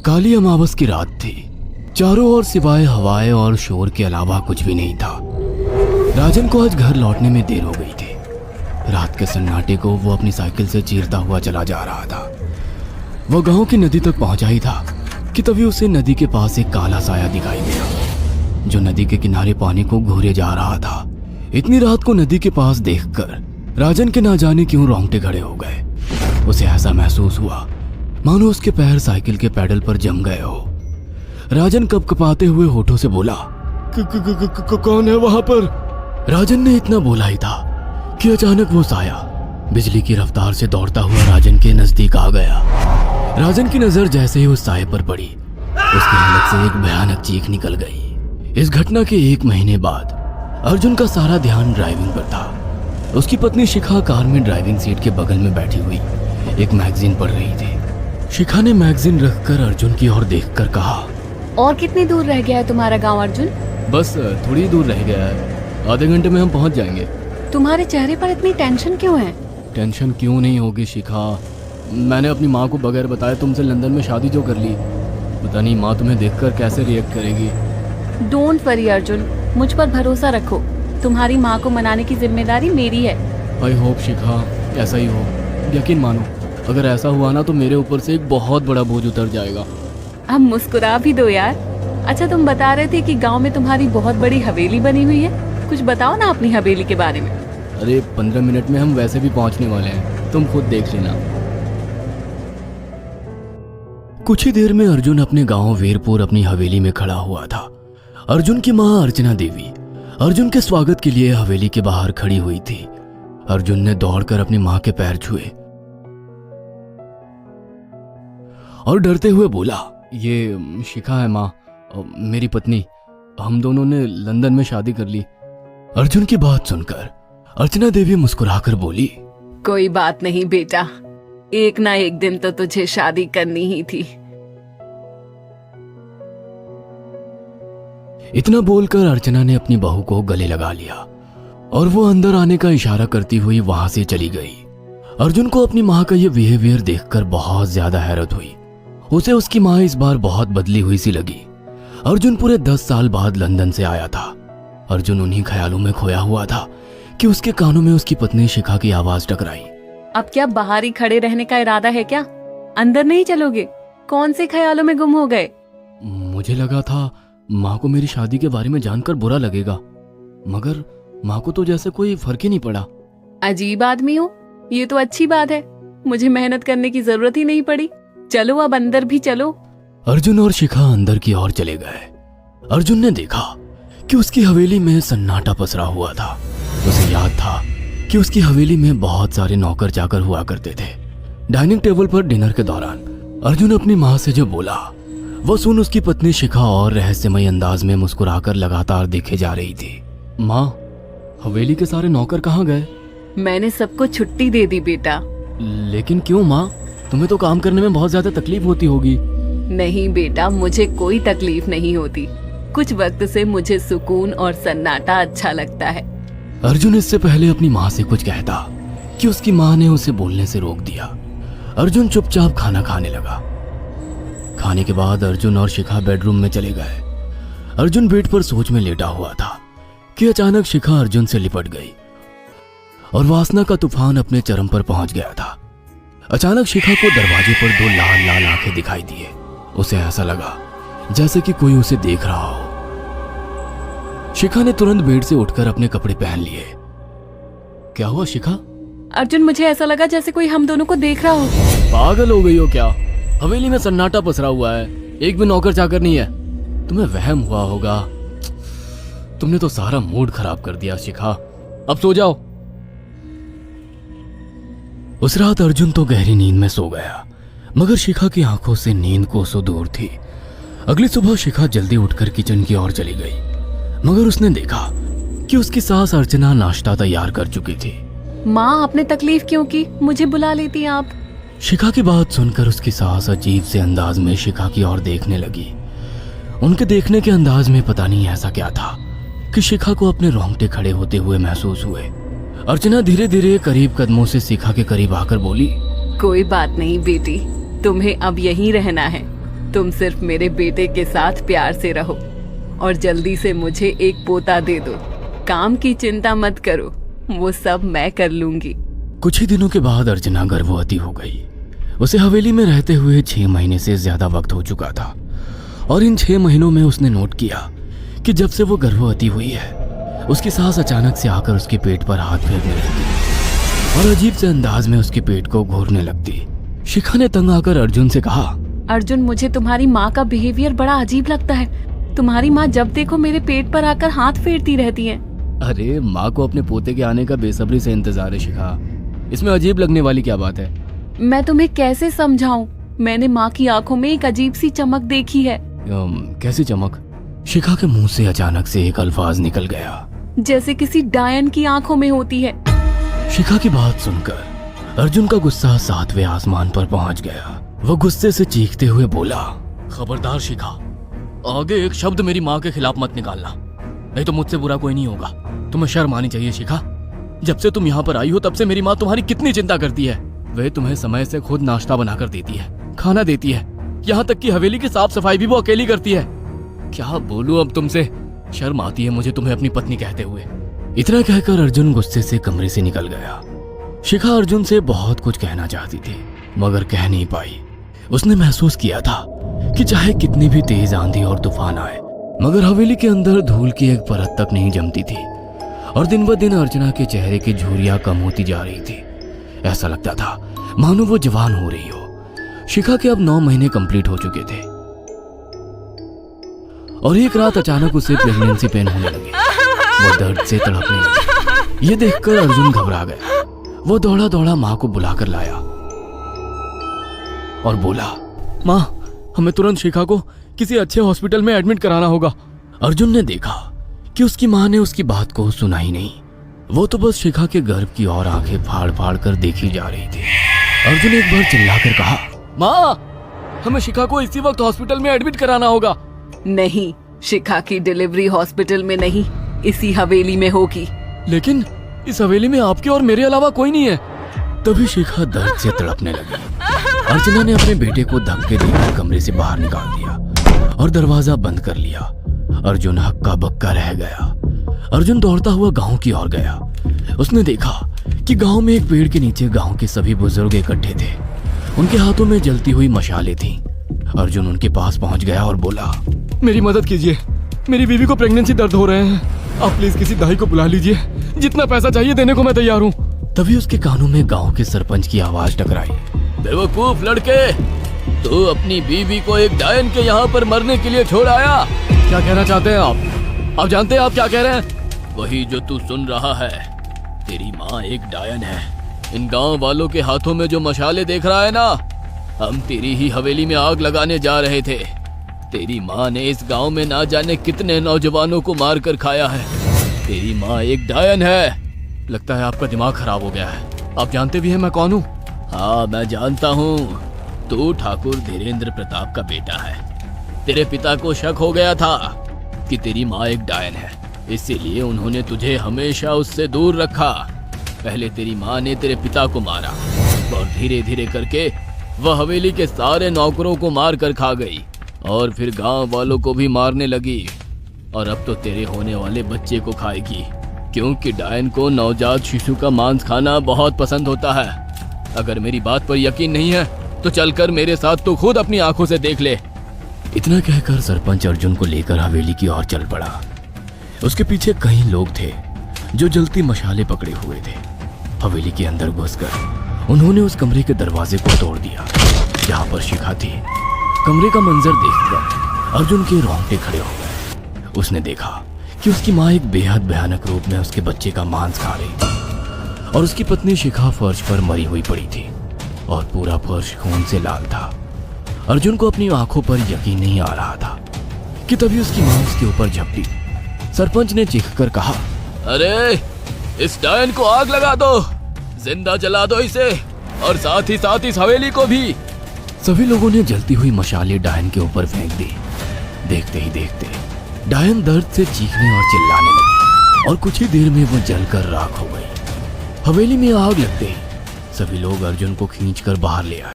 काली अमावस की रात थी। चारों ओर सिवाय हवाएं और शोर के अलावा कुछ भी नहीं था। राजन को आज घर लौटने में देर हो गई थी। रात के सन्नाटे को वो अपनी साइकिल से चीरता हुआ चला जा रहा था। वो गांव की नदी तक पहुंचा ही था कि तभी उसे नदी के पास एक काला साया दिखाई दिया जो नदी के किनारे पानी को घूरे जा रहा था। इतनी रात को नदी के पास देखकर राजन के ना जाने क्यों रोंगटे खड़े हो गए। उसे ऐसा महसूस हुआ मानो उसके पैर साइकिल के पैडल पर जम गए हो। राजन कपकपाते हुए होठों से बोला, कौन है वहां पर? राजन ने इतना बोला ही था कि अचानक वो साया बिजली की रफ्तार से दौड़ता हुआ राजन के नजदीक आ गया। राजन की नजर जैसे ही उस साये पर पड़ी, उसके हलक से एक भयानक चीख निकल गई। इस घटना के 1 महीने बाद अर्जुन का सारा ध्यान ड्राइविंग पर था। उसकी पत्नी शिखा कार में ड्राइविंग सीट के बगल में बैठी हुई एक मैगजीन पढ़ रही थी। शिखा ने मैगजीन रखकर अर्जुन की ओर देखकर कहा, और कितनी दूर रह गया है तुम्हारा गांव अर्जुन? बस थोड़ी दूर रह गया है, आधे घंटे में हम पहुंच जाएंगे। तुम्हारे चेहरे पर इतनी टेंशन क्यों है? टेंशन क्यों नहीं होगी शिखा, मैंने अपनी माँ को बगैर बताए तुमसे लंदन में शादी जो कर ली। पता नहीं माँ तुम्हें देखकर कैसे रिएक्ट करेगी। डोंट वरी अर्जुन, मुझ पर भरोसा रखो। तुम्हारी माँ को मनाने की जिम्मेदारी मेरी है। आई होप शिखा ऐसा ही हो। यकीन मानो अगर ऐसा हुआ ना तो मेरे ऊपर से एक बहुत बड़ा बोझ उतर जाएगा। अब मुस्कुरा भी दो यार। अच्छा, तुम बता रहे थे कि गांव में तुम्हारी बहुत बड़ी हवेली बनी हुई है। कुछ बताओ ना अपनी हवेली के बारे में। अरे 15 मिनट में हम वैसे भी पहुंचने वाले हैं, तुम खुद देख लेना। कुछ ही देर में अर्जुन अपने गांव वीरपुर अपनी हवेली में खड़ा हुआ था। अर्जुन की माँ अर्चना देवी अर्जुन के स्वागत के लिए हवेली के बाहर खड़ी हुई थी। अर्जुन ने दौड़कर अपनी माँ के पैर छुए और डरते हुए बोला, ये शिखा है माँ, मेरी पत्नी। हम दोनों ने लंदन में शादी कर ली। अर्जुन की बात सुनकर अर्चना देवी मुस्कुराकर बोली, कोई बात नहीं बेटा, एक ना एक दिन तो तुझे शादी करनी ही थी। इतना बोलकर अर्चना ने अपनी बहू को गले लगा लिया और वो अंदर आने का इशारा करती हुई वहां से चली गई। अर्जुन को अपनी माँ का ये बिहेवियर देखकर बहुत ज्यादा हैरत हुई। उसे उसकी माँ इस बार बहुत बदली हुई सी लगी। अर्जुन पूरे 10 साल बाद लंदन से आया था। अर्जुन उन्हीं ख्यालों में खोया हुआ था कि उसके कानों में उसकी पत्नी शिखा की आवाज टकराई। अब क्या बाहर ही खड़े रहने का इरादा है क्या? अंदर नहीं चलोगे? कौन से ख्यालों में गुम हो गए? मुझे लगा था माँ को मेरी शादी के बारे में जानकर बुरा लगेगा, मगर माँ को तो जैसे कोई फर्क ही नहीं पड़ा। अजीब आदमी हो, ये तो अच्छी बात है। मुझे मेहनत करने की जरूरत ही नहीं पड़ी। चलो अब अंदर भी चलो। अर्जुन और शिखा अंदर की ओर चले गए। अर्जुन ने देखा कि उसकी हवेली में सन्नाटा पसरा हुआ था। उसे याद था कि उसकी हवेली में बहुत सारे नौकर चाकर हुआ करते थे। डाइनिंग टेबल पर डिनर के दौरान अर्जुन अपनी माँ से जो बोला वो सुन उसकी पत्नी शिखा और रहस्यमय अंदाज में मुस्कुराकर लगातार देखे जा रही थी। माँ, हवेली के सारे नौकर कहाँ गए? मैंने सबको छुट्टी दे दी बेटा। लेकिन क्यों माँ, तुम्हें तो काम करने में बहुत ज्यादा तकलीफ होती होगी। नहीं बेटा, मुझे कोई तकलीफ नहीं होती। कुछ वक्त से मुझे सुकून और सन्नाटा अच्छा लगता है। अर्जुन इससे पहले अपनी माँ से कुछ कहता कि उसकी माँ ने उसे बोलने से रोक दिया। अर्जुन चुपचाप खाना खाने लगा। खाने के बाद अर्जुन और शिखा बेडरूम में चले गए। अर्जुन बेड पर सोच में लेटा हुआ था कि अचानक शिखा अर्जुन से लिपट गई और वासना का तूफान अपने चरम पर पहुंच गया था। अचानक शिखा को दरवाजे पर 2 लाल लाल आंखें दिखाई दिए। उसे ऐसा लगा जैसे कि कोई उसे देख रहा हो। शिखा ने तुरंत बेड से उठकर अपने कपड़े पहन लिए। क्या हुआ शिखा? अर्जुन, मुझे ऐसा लगा जैसे कोई हम दोनों को देख रहा हो। पागल हो गई हो क्या? हवेली में सन्नाटा पसरा हुआ है, एक भी नौकर चाकर नहीं है। तुम्हें वहम हुआ होगा। तुमने तो सारा मूड खराब कर दिया शिखा, अब सो जाओ। उस रात अर्जुन तो गहरी नींद में सो गया, मगर शिखा की आंखों से नींद कोसों दूर थी। अगली सुबह शिखा जल्दी उठकर किचन की ओर चली गई, मगर उसने देखा कि उसकी सास अर्चना नाश्ता तैयार कर चुकी थी। माँ, आपने तकलीफ क्यों की? मुझे बुला लेती आप। शिखा की बात सुनकर उसकी सास अजीब से अंदाज में शिखा की ओर देखने लगी। उनके देखने के अंदाज में पता नहीं ऐसा क्या था कि शिखा को अपने रोंगटे खड़े होते हुए महसूस हुए। अर्चना धीरे धीरे करीब कदमों से शिखा के करीब आकर बोली, कोई बात नहीं बेटी, तुम्हें अब यहीं रहना है। तुम सिर्फ मेरे बेटे के साथ प्यार से रहो और जल्दी से मुझे एक पोता दे दो। काम की चिंता मत करो, वो सब मैं कर लूंगी। कुछ ही दिनों के बाद अर्चना गर्भवती हो गई। उसे हवेली में रहते हुए 6 महीने से ज्यादा वक्त हो चुका था और इन 6 महीनों में उसने नोट किया कि जब से वो गर्भवती हुई है उसकी सास अचानक से आकर उसके पेट पर हाथ फेरने लगती और अजीब से अंदाज में उसके पेट को घूरने लगती। शिखा ने तंग आकर अर्जुन से कहा, अर्जुन, मुझे तुम्हारी माँ का बिहेवियर बड़ा अजीब लगता है। तुम्हारी माँ जब देखो मेरे पेट पर आकर हाथ फेरती रहती है। अरे माँ को अपने पोते के आने का बेसब्री से इंतजार है शिखा, इसमें अजीब लगने वाली क्या बात है? मैं तुम्हें कैसे समझाऊं? मैंने माँ की आंखों में एक अजीब सी चमक देखी है। कैसी चमक? शिखा के मुंह से अचानक से एक अल्फाज निकल गया, जैसे किसी डायन की आंखों में होती है। शिखा की बात सुनकर अर्जुन का गुस्सा 7वें आसमान पर पहुंच गया। वो गुस्से से चीखते हुए बोला, खबरदार शिखा, आगे एक शब्द मेरी माँ के खिलाफ मत निकालना, नहीं तो मुझसे बुरा कोई नहीं होगा। तुम्हें शर्म आनी चाहिए शिखा। जब से तुम यहाँ पर आई हो तब से मेरी माँ तुम्हारी कितनी चिंता करती है। वह तुम्हें समय से खुद नाश्ता बनाकर देती है, खाना देती है, यहाँ तक कि हवेली की साफ सफाई भी वो अकेली करती है। क्या बोलूं अब तुमसे, शर्म आती है मुझे तुम्हें अपनी पत्नी कहते हुए। इतना कहकर अर्जुन गुस्से से कमरे से निकल गया। शिखा अर्जुन से बहुत कुछ कहना चाहती थी मगर कह नहीं पाई। उसने महसूस किया था कि चाहे कितनी भी तेज आंधी और तूफान आए मगर हवेली के अंदर धूल की एक परत तक नहीं जमती थी और दिन ब दिन अर्चना के चेहरे की झुर्रियां कम होती जा रही थी। ऐसा लगता था मानो वो जवान हो रही हो। शिखा के अब 9 महीने कंप्लीट हो चुके थे और एक रात अचानक उसे प्रेगनेंसी पेन होने लगी। वो दर्द से तड़पने लगी। ये देखकर अर्जुन घबरा गया। वो दौड़ा दौड़ा माँ को बुलाकर लाया और बोला, माँ, हमें तुरंत शिखा को किसी अच्छे हॉस्पिटल में एडमिट कराना होगा। अर्जुन ने देखा कि उसकी माँ ने उसकी बात को सुना ही नहीं। वो तो बस शिखा के गर्भ की ओर आंखें फाड़ फाड़ कर देखी जा रही थी। अर्जुन एक बार चिल्लाकर कहा, माँ, हमें शिखा को इसी वक्त हॉस्पिटल में एडमिट कराना होगा। नहीं, शिखा की डिलीवरी हॉस्पिटल में नहीं, इसी हवेली में होगी। लेकिन इस हवेली में आपके और मेरे अलावा कोई नहीं है। तभी शिखा दर्द से तड़पने लगी। अर्चना ने अपने बेटे को धक्के देकर कमरे से बाहर निकाल दिया और दरवाजा बंद कर लिया। अर्जुन हक्का बक्का रह गया। अर्जुन दौड़ता हुआ गांव की ओर गया। उसने देखा कि गांव में एक पेड़ के नीचे गांव के सभी बुजुर्ग इकट्ठे थे। उनके हाथों में जलती हुई मशालें थीं। अर्जुन उनके पास पहुंच गया और बोला, मेरी मदद कीजिए, मेरी बीवी को प्रेगनेंसी दर्द हो रहे हैं। आप प्लीज किसी दाई को बुला लीजिए, जितना पैसा चाहिए देने को मैं तैयार हूँ। तभी उसके कानों में गांव के सरपंच की आवाज टकराई, बेवकूफ लड़के, तू अपनी बीवी को एक डायन के यहाँ पर मरने के लिए छोड़ आया। क्या कहना चाहते हैं आप? आप जानते हैं आप क्या कह रहे हैं? वही जो तू सुन रहा है। तेरी माँ एक डायन है। इन गांव वालों के हाथों में जो मशाले देख रहा है ना, हम तेरी ही हवेली में आग लगाने जा रहे थे। तेरी माँ ने इस गांव में ना जाने कितने नौजवानों को मार कर खाया है। तेरी माँ एक डायन है। लगता है आपका दिमाग खराब हो गया है। आप जानते भी हैं मैं कौन हूँ? हाँ, मैं जानता हूँ। तू ठाकुर धीरेन्द्र प्रताप का बेटा है। तेरे पिता को शक हो गया था कि तेरी माँ एक डायन है, इसीलिए उन्होंने तुझे हमेशा उससे दूर रखा। पहले तेरी माँ ने तेरे पिता को मारा और धीरे धीरे करके वह हवेली के सारे नौकरों को मार कर खा गई और फिर गांव वालों को भी मारने लगी। और अब तो तेरे होने वाले बच्चे को खाएगी, क्योंकि डायन को नवजात शिशु का मांस खाना बहुत पसंद होता है। अगर मेरी बात पर यकीन नहीं है तो चलकर मेरे साथ तो खुद अपनी आंखों से देख ले। इतना कहकर सरपंच अर्जुन को लेकर हवेली की ओर चल पड़ा। उसके पीछे कई लोग थे जो जलती मशाले पकड़े हुए थे। हवेली के अंदर घुसकर उन्होंने उस कमरे के दरवाजे को तोड़ दिया जहाँ पर शिखा थी। कमरे का मंजर देखकर अर्जुन के रोंगटे खड़े हो गए। उसने देखा कि उसकी माँ एक बेहद भयानक रूप में उसके बच्चे का मांस खा रही थी और उसकी पत्नी शिखा फर्श पर मरी हुई पड़ी थी और पूरा फर्श खून से लाल था। अर्जुन को अपनी आंखों पर यकीन नहीं आ रहा था कि तभी उसकी माँ उसके ऊपर झपटी। सरपंच ने चीखकर कहा, अरे इस डायन को आग लगा दो, जिंदा जला दो इसे और साथ ही साथ इस हवेली को भी। सभी लोगों ने जलती हुई मशाले डायन के ऊपर फेंक दी। देखते ही देखते डायन दर्द से चीखने और चिल्लाने लगी और कुछ ही देर में वो जलकर राख हो गई। हवेली में आग लगते ही सभी लोग अर्जुन को खींचकर बाहर ले आए।